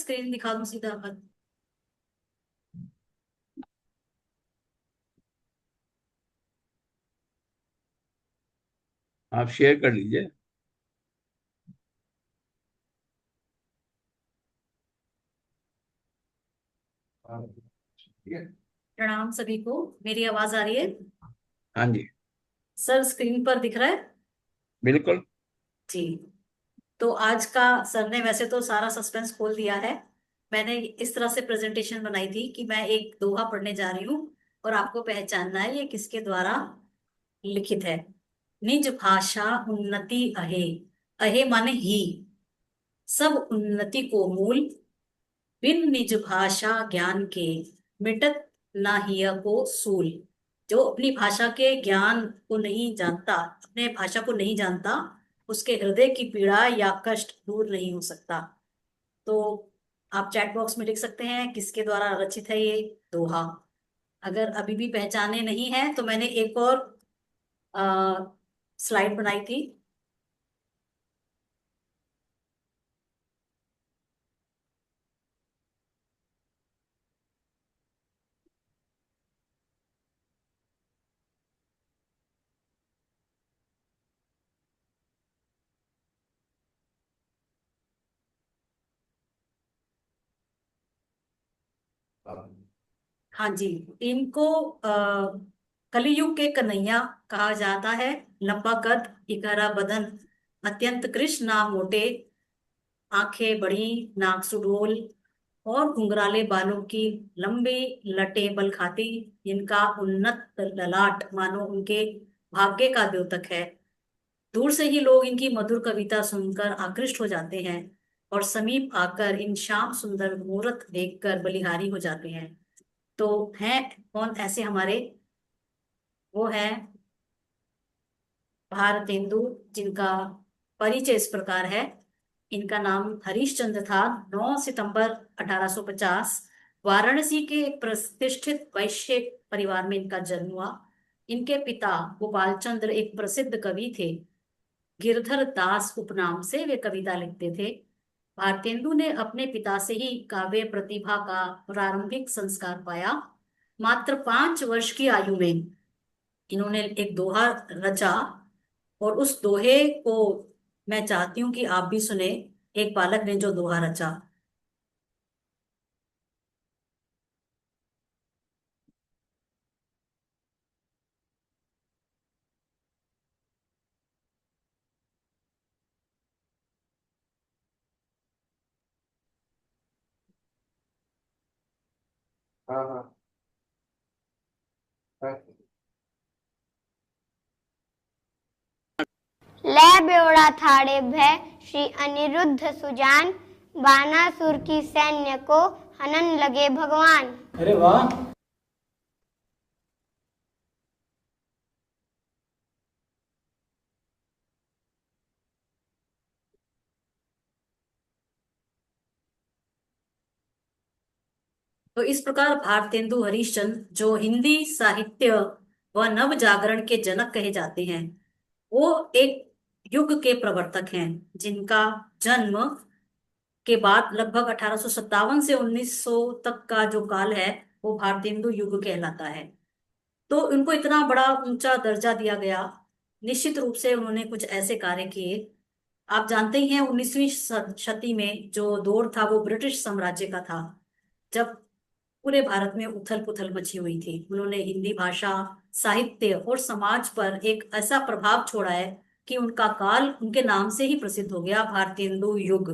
Screen दिखा दूं सीधा। आप शेयर कर लीजिए। प्रणाम सभी को। मेरी आवाज आ रही है? हाँ जी। सर स्क्रीन पर दिख रहा है? बिल्कुल। जी। तो आज का सर ने वैसे तो सारा सस्पेंस खोल दिया है। मैंने इस तरह से प्रेजेंटेशन बनाई थी कि मैं एक दोहा पढ़ने जा रही हूँ और आपको पहचानना है ये किसके द्वारा लिखित है। निज भाषा उन्नति अहे। अहे माने ही। सब उन्नति को मूल। बिन निज भाषा ज्ञान के मिटत ना हिय को सूल। जो अपनी भाषा के ज्ञान को नहीं जानता, अपने भाषा को नहीं जानता, उसके हृदय की पीड़ा या कष्ट दूर नहीं हो सकता। तो आप चैट बॉक्स में लिख सकते हैं किसके द्वारा रचित है ये दोहा। अगर अभी भी पहचाने नहीं है तो मैंने एक और स्लाइड बनाई थी। हाँ जी। इनको कलियुग के कन्हैया कहा जाता है। लंबा कद, इकहरा बदन, अत्यंत कृष्ण ना मोटे, आंखें बड़ी, नाक सुडोल और घुंघराले बालों की लंबी लटे बल खाती। इनका उन्नत ललाट मानो उनके भाग्य का द्योतक है। दूर से ही लोग इनकी मधुर कविता सुनकर आकृष्ट हो जाते हैं और समीप आकर इन श्याम सुंदर मूर्त देखकर बलिहारी हो जाते हैं। तो हैं कौन ऐसे हमारे? वो है भारतेंदु, जिनका परिचय इस प्रकार है। इनका नाम हरीश चंद्र था। 9 सितंबर 1850 वाराणसी के एक प्रतिष्ठित वैश्य परिवार में इनका जन्म हुआ। इनके पिता गोपाल चंद्र एक प्रसिद्ध कवि थे। गिरधर दास उपनाम से वे कविता लिखते थे। भारतेंदु ने अपने पिता से ही काव्य प्रतिभा का प्रारंभिक संस्कार पाया। मात्र 5 वर्ष की आयु में इन्होंने एक दोहा रचा और उस दोहे को मैं चाहती हूँ कि आप भी सुने। एक बालक ने जो दोहा रचा। हाँ हाँ हाँ। लै बेवड़ा थाड़े भय श्री अनिरुद्ध सुजान, बानासुर की सैन्य को हनन लगे भगवान। अरे वाह। तो इस प्रकार भारतेंदु हरिश्चंद्र, जो हिंदी साहित्य व नव जागरण के जनक कहे जाते हैं, वो एक युग के प्रवर्तक हैं जिनका जन्म के बाद लगभग 1857 से 1900 तक का जो काल है वो भारतेंदु युग कहलाता है। तो उनको इतना बड़ा ऊंचा दर्जा दिया गया। निश्चित रूप से उन्होंने कुछ ऐसे कार्य किए। आप जानते ही हैं 19वीं शती में जो दौर था वो ब्रिटिश साम्राज्य का था, जब पूरे भारत में उथल पुथल मची हुई थी। उन्होंने हिंदी भाषा, साहित्य और समाज पर एक ऐसा प्रभाव छोड़ा है कि उनका काल उनके नाम से ही प्रसिद्ध हो गया, भारतेंदु युग।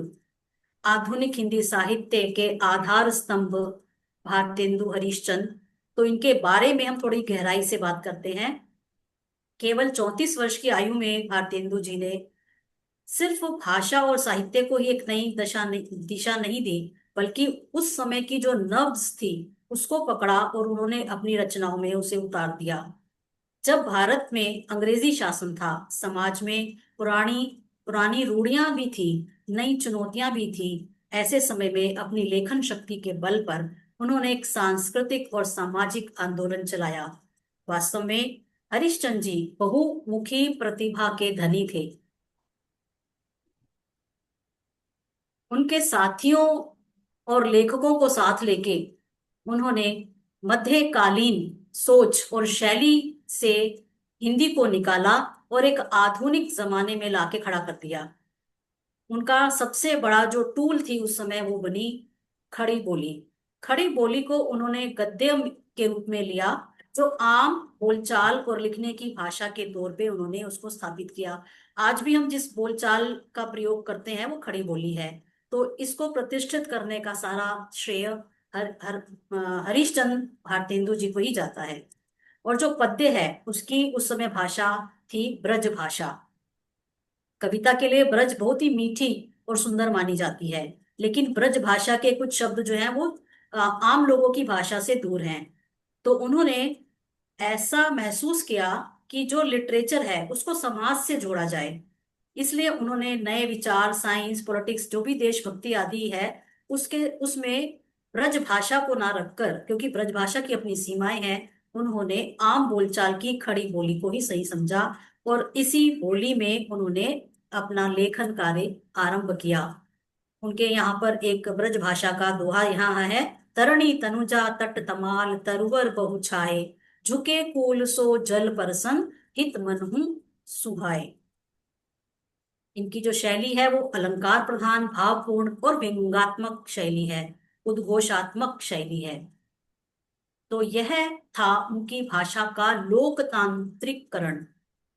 आधुनिक हिंदी साहित्य के आधार स्तंभ भारतेंदु हरिश्चंद्र। तो इनके बारे में हम थोड़ी गहराई से बात करते हैं। केवल 34 वर्ष की आयु में भारतेंदु जी ने सिर्फ भाषा और साहित्य को ही एक नई दिशा नहीं दी, बल्कि उस समय की जो नब्ज थी उसको पकड़ा और उन्होंने अपनी रचनाओं में उसे उतार दिया। जब भारत में अंग्रेजी शासन था, समाज में पुरानी पुरानी रूढ़ियां भी थी, नई चुनौतियां भी थी। ऐसे समय में अपनी लेखन शक्ति के बल पर उन्होंने एक सांस्कृतिक और सामाजिक आंदोलन चलाया। वास्तव में हरिश्चंद्र जी बहुमुखी प्रतिभा के धनी थे। उनके साथियों और लेखकों को साथ लेके उन्होंने मध्यकालीन सोच और शैली से हिंदी को निकाला और एक आधुनिक जमाने में लाके खड़ा कर दिया। उनका सबसे बड़ा जो टूल थी उस समय वो बनी खड़ी बोली। खड़ी बोली को उन्होंने गद्य के रूप में लिया, जो आम बोलचाल और लिखने की भाषा के तौर पे उन्होंने उसको स्थापित किया। आज भी हम जिस बोलचाल का प्रयोग करते हैं वो खड़ी बोली है। तो इसको प्रतिष्ठित करने का सारा श्रेय हरीशचंद्र भारतेंदु जी को ही जाता है। और जो पद्य है उसकी उस समय भाषा थी ब्रज भाषा। कविता के लिए ब्रज बहुत ही मीठी और सुंदर मानी जाती है, लेकिन ब्रज भाषा के कुछ शब्द जो हैं वो आम लोगों की भाषा से दूर हैं। तो उन्होंने ऐसा महसूस किया कि जो लिटरेचर है उसको समाज से जोड़ा जाए, इसलिए उन्होंने नए विचार, साइंस, पॉलिटिक्स, जो भी देशभक्ति आदि है उसके उसमें ब्रज भाषा को ना रखकर, क्योंकि ब्रज भाषा की अपनी सीमाएं हैं, उन्होंने आम बोलचाल की खड़ी बोली को ही सही समझा और इसी बोली में उन्होंने अपना लेखन कार्य आरंभ किया। उनके यहाँ पर एक ब्रज भाषा का दोहा यहाँ है, तरणी तनुजा तट तमाल तरुवर बहु छाए, झुके कूल सो जल परसन हित मनहु सुहाए। इनकी जो शैली है वो अलंकार प्रधान, भावपूर्ण और व्यंग्यात्मक शैली है, उद्घोषात्मक शैली है। तो यह था उनकी भाषा का लोकतांत्रिककरण,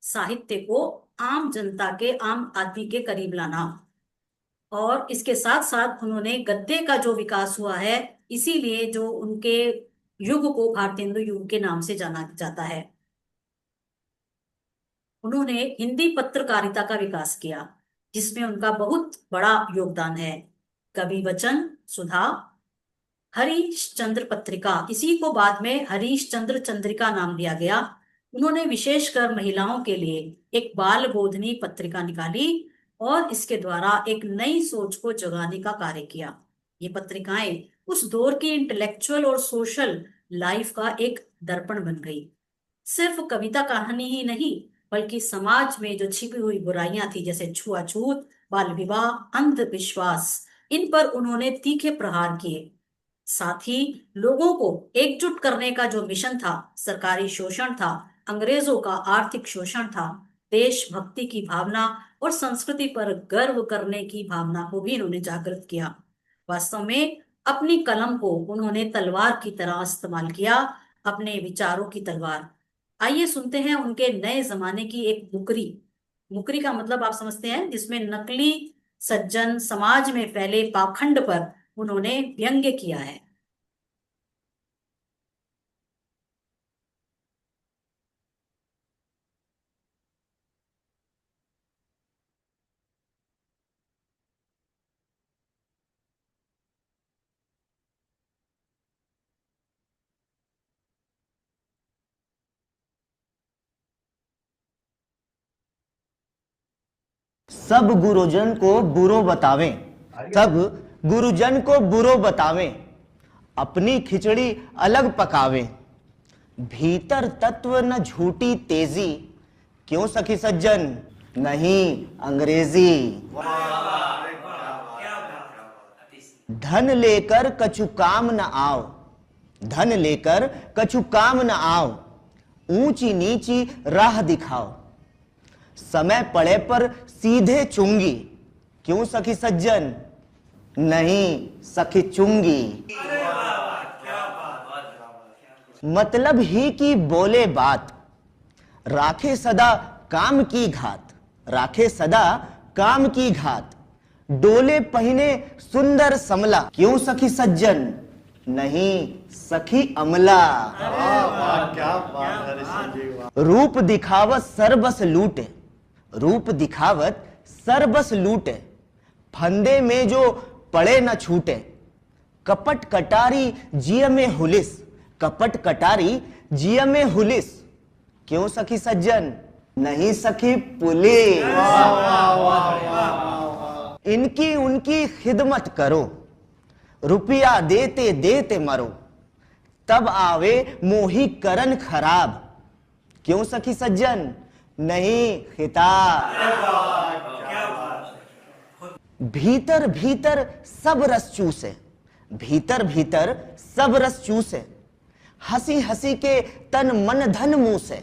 साहित्य को आम जनता के, आम आदमी के करीब लाना। और इसके साथ साथ उन्होंने गद्य का जो विकास हुआ है, इसीलिए जो उनके युग को भारतेंदु युग के नाम से जाना जाता है। उन्होंने हिंदी पत्रकारिता का विकास किया, जिसमें उनका बहुत बड़ा योगदान है। कवि वचन, सुधा, हरीशचंद्र पत्रिका, इसी को बाद में हरीशचंद्र चंद्रिका नाम दिया गया। उन्होंने विशेषकर महिलाओं के लिए एक बाल बोधनी पत्रिका निकाली और इसके द्वारा एक नई सोच को जगाने का कार्य किया। ये पत्रिकाएं उस दौर की इंटेलेक्चुअल और सोशल लाइफ का एक दर्पण बन गई। सिर्फ कविता कहानी ही नहीं, बल्कि समाज में जो छिपी हुई बुराइयां थी, जैसे छुआछूत, बाल विवाह, अंधविश्वास, इन पर उन्होंने तीखे प्रहार किए। साथ ही लोगों को एकजुट करने का जो मिशन था, सरकारी शोषण था, अंग्रेजों का आर्थिक शोषण था, देशभक्ति की भावना और संस्कृति पर गर्व करने की भावना को भी इन्होंने जागृत किया। वास्तव में अपनी कलम को उन्होंने तलवार की तरह इस्तेमाल किया, अपने विचारों की तलवार। आइए सुनते हैं उनके नए जमाने की एक मुकरी। मुकरी का मतलब आप समझते हैं, जिसमें नकली सज्जन समाज में फैले पाखंड पर उन्होंने व्यंग्य किया है। सब गुरुजन को बुरो बतावें, सब गुरुजन को बुरो बतावें, अपनी खिचड़ी अलग पकावें, भीतर तत्व न झूठी तेजी, क्यों सखी सज्जन नहीं अंग्रेजी। धन लेकर कछु काम न आओ, धन लेकर कछु काम न आओ, ऊंची नीची राह दिखाओ, समय पड़े पर सीधे चुंगी, क्यों सखी सज्जन नहीं सखी चुंगी। मतलब ही की बोले बात, राखे सदा काम की घात, राखे सदा काम की घात, डोले पहने सुंदर समला, क्यों सखी सज्जन नहीं सखी अमला। क्या बात है। रूप दिखावत सरबस लूटे, रूप दिखावत सरबस लूटे, फंदे में जो पड़े न छूटे, कपट कटारी जिय में हुलिस, कपट कटारी जिय में हुलिस, क्यों सखी सज्जन नहीं सखी पुलिस। इनकी उनकी खिदमत करो, रुपया देते देते मरो, तब आवे मोही करन खराब, क्यों सखी सज्जन नहीं खिताब। भीतर भीतर सब रस चूसे, भीतर भीतर सब रस चूसे, हंसी हंसी के तन मन धन मुंह से,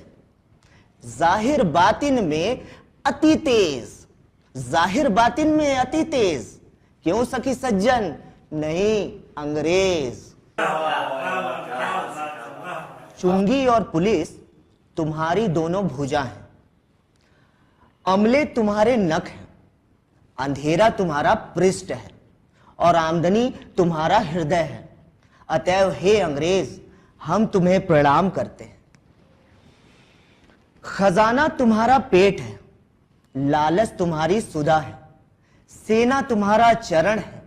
जाहिर बातिन में अति तेज, जाहिर बातिन में अति तेज, क्यों सखी सज्जन नहीं अंग्रेज। चुंगी और पुलिस तुम्हारी दोनों भुजा हैं, अमले तुम्हारे नख हैं, अंधेरा तुम्हारा पृष्ठ है और आमदनी तुम्हारा हृदय है। अतएव हे अंग्रेज, हम तुम्हें प्रणाम करते हैं। खजाना तुम्हारा पेट है, लालच तुम्हारी सुधा है, सेना तुम्हारा चरण है,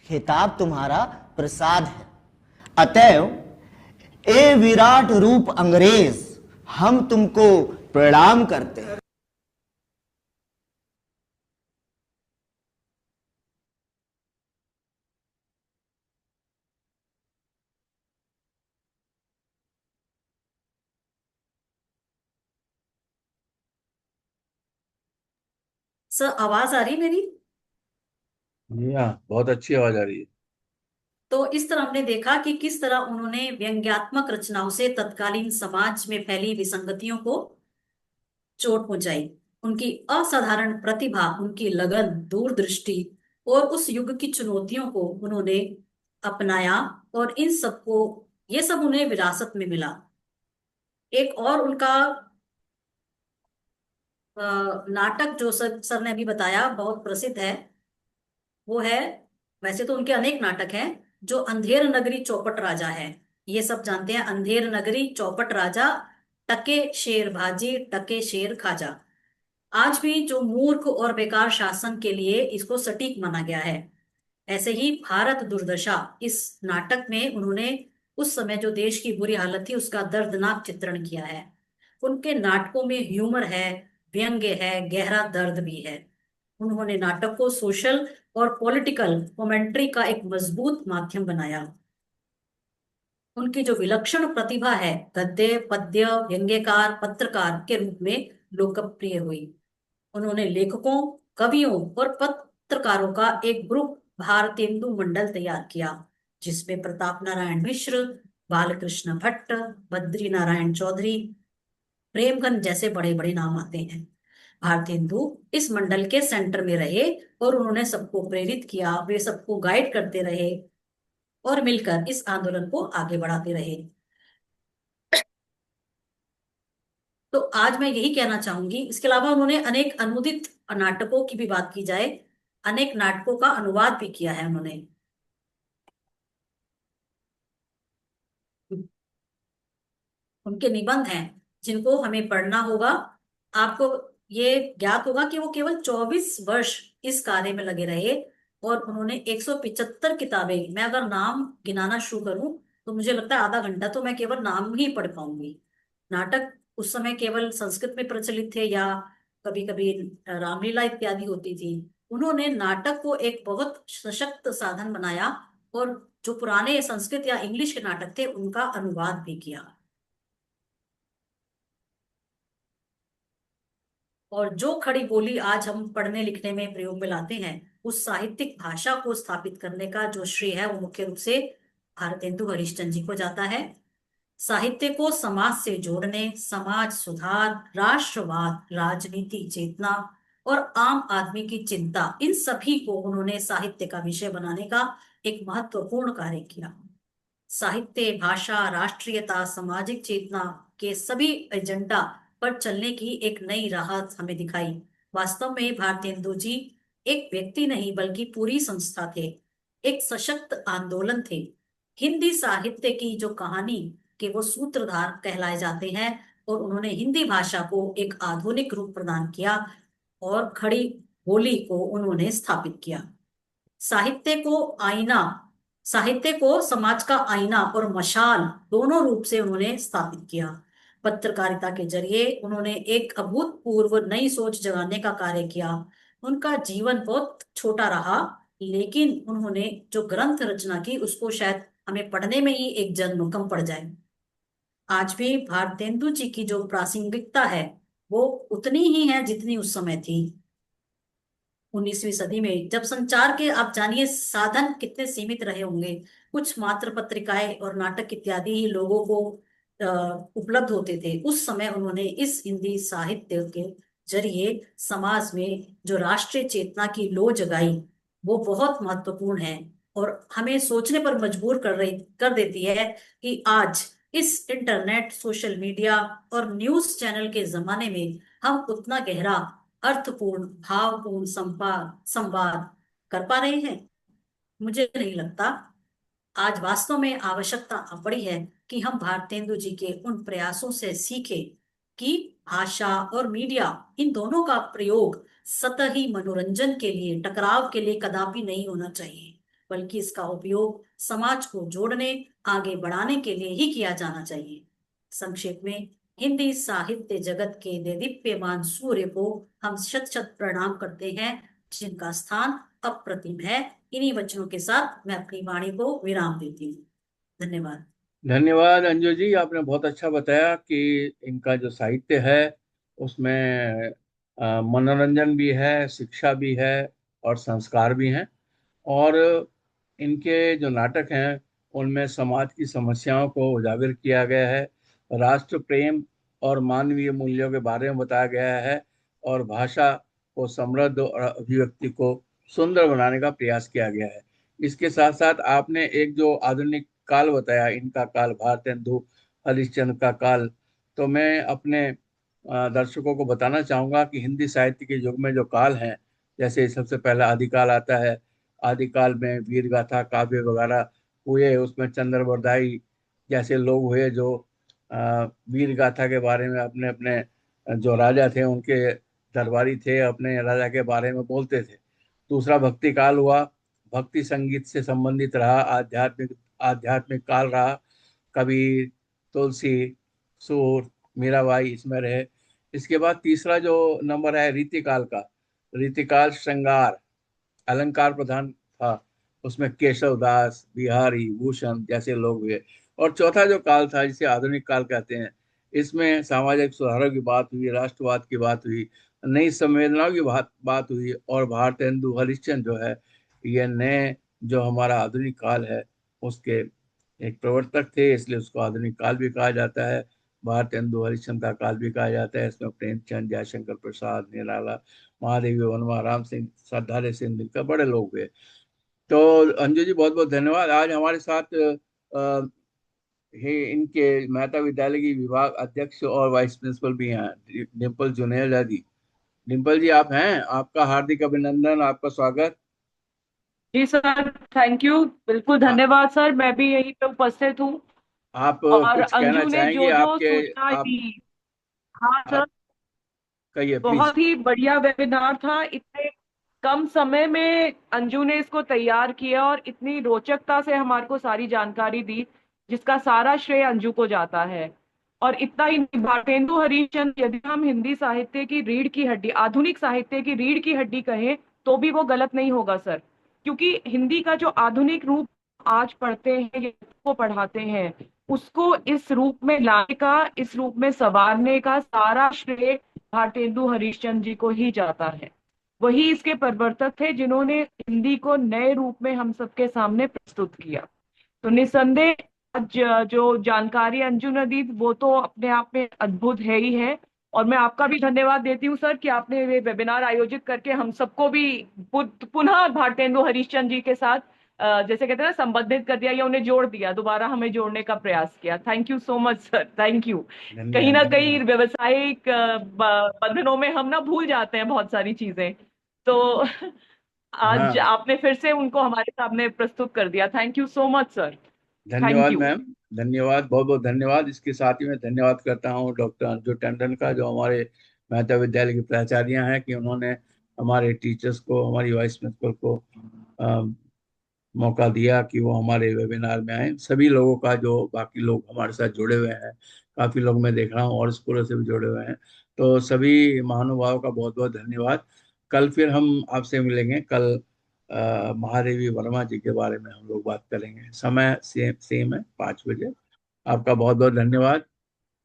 खिताब तुम्हारा प्रसाद है। अतएव ए विराट रूप अंग्रेज, हम तुमको प्रणाम करते हैं। सर, आवाज आ रही मेरी? जी हाँ, बहुत अच्छी आवाज आ रही है। तो इस तरह हमने देखा कि किस तरह उन्होंने व्यंग्यात्मक रचनाओं से तत्कालीन समाज में फैली विसंगतियों को चोट पहुंचाई। उनकी असाधारण प्रतिभा, उनकी लगन, दूरदृष्टि और उस युग की चुनौतियों को उन्होंने अपनाया, और इन सबको, ये सब उन्हें विरासत में मिला। एक और उनका नाटक जो सर ने अभी बताया बहुत प्रसिद्ध है, वो है, वैसे तो उनके अनेक नाटक हैं, जो अंधेर नगरी चौपट राजा है। ये सब जानते हैं, अंधेर नगरी चौपट राजा, टके शेर भाजी टके शेर खाजा। आज भी जो मूर्ख और बेकार शासन के लिए इसको सटीक माना गया है। ऐसे ही भारत दुर्दशा, इस नाटक में उन्होंने उस समय जो देश की बुरी हालत थी उसका दर्दनाक चित्रण किया है। उनके नाटकों में ह्यूमर है, व्यंग्य है, गहरा दर्द भी है। उन्होंने नाटक को सोशल और पॉलिटिकल कमेंट्री का एक मजबूत माध्यम बनाया। उनकी जो विलक्षण प्रतिभा है, गद्य, पद्य, व्यंग्यकार, पत्रकार के रूप में लोकप्रिय हुई। उन्होंने लेखकों, कवियों और पत्रकारों का एक ग्रुप भारतेंदु मंडल तैयार किया, जिसमें प्रताप नारायण मिश्र, बालकृष्ण भट्ट, बद्री नारायण चौधरी, प्रेमगंज जैसे बड़े बड़े नाम आते हैं। भारतेंदु इस मंडल के सेंटर में रहे और उन्होंने सबको प्रेरित किया, वे सबको गाइड करते रहे और मिलकर इस आंदोलन को आगे बढ़ाते रहे। तो आज मैं यही कहना चाहूंगी। इसके अलावा उन्होंने अनेक अनुदित नाटकों की भी बात की जाए, अनेक नाटकों का अनुवाद भी किया है उन्होंने। उनके निबंध हैं जिनको हमें पढ़ना होगा। आपको ये ज्ञात होगा कि वो केवल 24 वर्ष इस कार्य में लगे रहे और उन्होंने 175 किताबें, मैं अगर नाम गिनाना शुरू करूं तो मुझे लगता है आधा घंटा तो मैं केवल नाम ही पढ़ पाऊंगी। नाटक उस समय केवल संस्कृत में प्रचलित थे या कभी कभी रामलीला इत्यादि होती थी। उन्होंने नाटक को एक बहुत सशक्त साधन बनाया और जो पुराने संस्कृत या इंग्लिश के नाटक थे उनका अनुवाद भी किया। और जो खड़ी बोली आज हम पढ़ने लिखने में प्रयोग में लाते हैं, उस साहित्यिक भाषा को स्थापित करने का जो श्रेय है वो मुख्य रूप से भारतेंदु हरिश्चंद्र जी को जाता है। साहित्य को समाज से जोड़ने, समाज सुधार, राष्ट्रवाद, राजनीति चेतना और आम आदमी की चिंता, इन सभी को उन्होंने साहित्य का विषय बनाने का एक महत्वपूर्ण कार्य किया। साहित्य, भाषा, राष्ट्रीयता, सामाजिक चेतना के सभी एजेंडा पर चलने की एक नई राह हमें दिखाई। वास्तव में भारतेंदु जी एक व्यक्ति नहीं बल्कि पूरी संस्था थे, एक सशक्त आंदोलन थे। हिंदी साहित्य की जो कहानी के वो सूत्रधार कहलाए जाते हैं और उन्होंने हिंदी भाषा को एक आधुनिक रूप प्रदान किया और खड़ी बोली को उन्होंने स्थापित किया। साहित्य को आईना, साहित्य को समाज का आईना और मशाल दोनों रूप से उन्होंने स्थापित किया। पत्रकारिता के जरिए उन्होंने एक अभूतपूर्व नई सोच जगाने का कार्य किया। उनका जीवन बहुत छोटा रहा, लेकिन उन्होंने जो ग्रंथ रचना की उसको शायद हमें पढ़ने में ही एक जन्म कम पड़ जाए। आज भी भारतेंदु जी की जो प्रासंगिकता है वो उतनी ही है जितनी उस समय थी। 19वीं सदी में, जब संचार के आप जानिए साधन कितने सीमित रहे होंगे, कुछ मात्र पत्रिकाएं और नाटक इत्यादि ही लोगों को उपलब्ध होते थे, उस समय उन्होंने इस हिंदी साहित्य के जरिए समाज में जो राष्ट्रीय चेतना की लो जगाई, वो बहुत महत्वपूर्ण है और हमें सोचने पर मजबूर कर देती है कि आज इस इंटरनेट, सोशल मीडिया और न्यूज चैनल के जमाने में हम उतना गहरा, अर्थपूर्ण, भावपूर्ण संवाद संवाद कर पा रहे हैं। मुझे नहीं लगता। आज वास्तव में आवश्यकता पड़ी है कि हम भारतेंदु जी के उन प्रयासों से सीखें कि भाषा और मीडिया, इन दोनों का प्रयोग सतही मनोरंजन के लिए, टकराव के लिए कदापि नहीं होना चाहिए, बल्कि इसका उपयोग समाज को जोड़ने, आगे बढ़ाने के लिए ही किया जाना चाहिए। संक्षेप में, हिंदी साहित्य जगत के देदीप्यमान सूर्य को हम शत शत प्रणाम करते हैं, जिनका स्थान अप्रतिम है। इन्हीं वचनों के साथ मैं अपनी वाणी को विराम देती हूँ। धन्यवाद। धन्यवाद अंजू जी, आपने बहुत अच्छा बताया कि इनका जो साहित्य है उसमें मनोरंजन भी है, शिक्षा भी है और संस्कार भी हैं। और इनके जो नाटक हैं उनमें समाज की समस्याओं को उजागर किया गया है, राष्ट्र प्रेम और मानवीय मूल्यों के बारे में बताया गया है, और भाषा को समृद्ध और अभिव्यक्ति को सुंदर बनाने का प्रयास किया गया है। इसके साथ साथ आपने एक जो आधुनिक काल बताया, इनका काल, भारतेंदु हरिश्चंद्र का काल, तो मैं अपने दर्शकों को बताना चाहूंगा कि हिंदी साहित्य के युग में जो काल हैं, जैसे सबसे पहला आदिकाल आता है। आदिकाल में वीर गाथा काव्य वगैरह हुए, उसमें चंद्रबरदाई जैसे लोग हुए जो वीर गाथा के बारे में अपने अपने जो राजा थे उनके दरबारी थे, अपने राजा के बारे में बोलते थे। दूसरा भक्ति काल हुआ, भक्ति संगीत से संबंधित रहा, आध्यात्मिक आध्यात्मिक काल रहा। कबीर, तुलसी, सूर, मीराबाई इसमें रहे। इसके बाद तीसरा जो नंबर है रीतिकाल का, रीतिकाल श्रृंगार अलंकार प्रधान था, उसमें केशव दास, बिहारी, भूषण जैसे लोग हुए। और चौथा जो काल था जिसे आधुनिक काल कहते हैं, इसमें सामाजिक सुधारों की बात हुई, राष्ट्रवाद की बात हुई, नई संवेदनाओं की बात हुई। और भारतेंदु हरिश्चंद्र जो है, ये नए जो हमारा आधुनिक काल है उसके एक प्रवर्तक थे, इसलिए उसको आधुनिक काल भी कहा जाता है, भारतेंदु हरिश्चंद्र का काल भी कहा जाता है। इसमें प्रेमचंद, जयशंकर प्रसाद, निराला, महादेवी वर्मा, राम सिंह, श्रद्धालय सिंह, दिनकर बड़े लोग हुए। तो अंजू जी बहुत बहुत धन्यवाद। आज हमारे साथ इनके मेहता विद्यालय की विभाग अध्यक्ष और वाइस प्रिंसिपल भी हैं, डिम्पल जुनेजा जी। डिम्पल जी आप हैं, आपका हार्दिक अभिनंदन, आपका स्वागत। जी सर, थैंक यू। बिल्कुल आ, धन्यवाद सर, मैं भी यहीं पे उपस्थित हूँ। आप और कुछ कहना अंजू ने चाहेंगे? जो जो आपके सूचना आप दी, हाँ सर, आप कहिए प्लीज। बहुत ही बढ़िया वेबिनार था। इतने कम समय में अंजू ने इसको तैयार किया और इतनी रोचकता से हमारे को सारी जानकारी दी, जिसका सारा श्रेय अंजू को जाता है। और इतना ही नहीं, भारतेंदु हरिश्चंद्र यदि हम हिंदी साहित्य की रीढ़ की हड्डी, आधुनिक साहित्य की रीढ़ की हड्डी कहें तो भी वो गलत नहीं होगा सर, क्योंकि हिंदी का जो आधुनिक रूप आज पढ़ते हैं या को पढ़ाते हैं, उसको इस रूप में लाने का, इस रूप में संवारने का सारा श्रेय भारतेंदु हरिश्चंद्र जी को ही जाता है। वही इसके प्रवर्तक थे जिन्होंने हिंदी को नए रूप में हम सबके सामने प्रस्तुत किया। तो निसंदेह आज जो जानकारी अंजू ने दी वो तो अपने आप में अद्भुत है ही है। और मैं आपका भी धन्यवाद देती हूँ सर कि आपने ये वेबिनार आयोजित करके हम सबको भी पुनः भारतेंदु हरिश्चंद्र जी के साथ जैसे कहते हैं ना, संबंधित कर दिया या उन्हें जोड़ दिया, दोबारा हमें जोड़ने का प्रयास किया। Thank you so much sir, thank you. कहीं धन्यवाद ना कहीं धन्यवाद। व्यवसायिक बंधनों में हम ना भूल जाते हैं बहुत सारी चीजें। तो आज हाँ, आपने फिर से उनको हमारे सामने प्रस्तुत कर दिया। Thank you so much sir, thank धन्यवाद यू। मैम, धन्यवाद, बहुत बहुत धन्यवाद। इसके साथ ही मैं धन्यवाद करता हूँ डॉक्टर अंजू टंडन का, जो हमारे मेहता विद्यालय की प्राचार्य हैं, कि उन्होंने हमारे टीचर्स को, हमारी वाइस प्रिंसिपल को मौका दिया कि वो हमारे वेबिनार में आए। सभी लोगों का, जो बाकी लोग हमारे साथ जुड़े हुए हैं, काफ़ी लोग मैं देख रहा हूँ और स्कूलों से भी जुड़े हुए हैं, तो सभी महानुभावों का बहुत बहुत धन्यवाद। कल फिर हम आपसे मिलेंगे। कल महादेवी वर्मा जी के बारे में हम लोग बात करेंगे। समय सेम सेम है, 5 बजे। आपका बहुत बहुत धन्यवाद।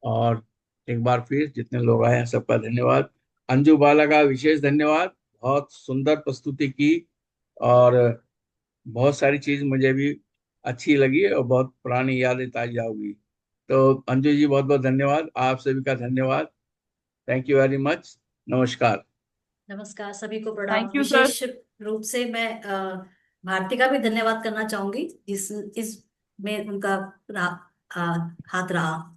और एक बार फिर जितने लोग आए हैं सबका धन्यवाद। अंजू बाला का विशेष धन्यवाद। बहुत सुंदर प्रस्तुति की, और बहुत सारी चीज मुझे भी अच्छी लगी और बहुत पुरानी यादें ताजा होगी। तो अंजू जी बहुत बहुत धन्यवाद, आप सभी का धन्यवाद। Thank you very much. नमस्कार। नमस्कार, सभी को प्रणाम। Thank you sir. विशेष रूप से मैं भारती का भी धन्यवाद करना चाहूंगी, जिस इस में उनका हाथ रहा।